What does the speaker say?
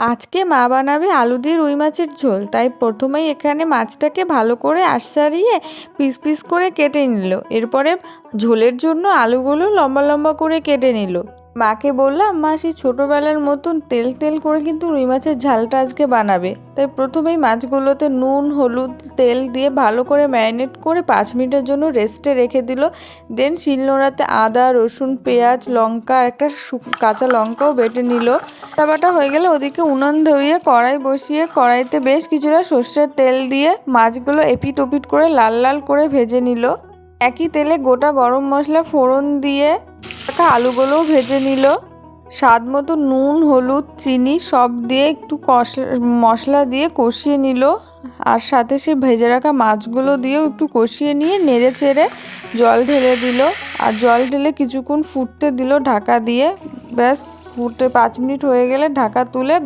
আজকে মা বানাবে আলু দিয়ে রুই মাছের ঝোল, তাই প্রথমেই এখানে মাছটাকে ভালো করে আঁচড়িয়ে পিস পিস করে কেটে নিল। এরপরে ঝোলের জন্য আলুগুলো লম্বা লম্বা করে কেটে নিল। মাকে বললাম, মা সেই ছোটোবেলার মতন তেল তেল করে কিন্তু রুই মাছের ঝালটা আজকে বানাবে। তাই প্রথমেই মাছগুলোতে নুন হলুদ তেল দিয়ে ভালো করে ম্যারিনেট করে 5 মিনিটের জন্য রেস্টে রেখে দিল। দেন শিলনোড়াতে আদা রসুন পেঁয়াজ লঙ্কা একটা কাঁচা লঙ্কাও বেটে নিল। বাটা হয়ে গেলে ওদিকে উনুন ধরিয়ে কড়াই বসিয়ে কড়াইতে বেশ কিছুটা সর্ষের তেল দিয়ে মাছগুলো এপিট ওপিট করে লাল লাল করে ভেজে নিল। একই তেলে গোটা গরম মশলা ফোড়ন দিয়ে আলুগুলোও ভেজে নিল। স্বাদ মতো নুন হলুদ চিনি সব দিয়ে একটু মশলা দিয়ে কষিয়ে নিল। আর সাথে সে ভেজে রাখা মাছগুলো দিয়েও একটু কষিয়ে নিয়ে নেড়ে চেড়ে জল ঢেলে দিল। আর জল ঢেলে কিছুক্ষণ ফুটতে দিল ঢাকা দিয়ে। ব্যাস ফুটে 5 মিনিট হয়ে গেলে ঢাকা তুলে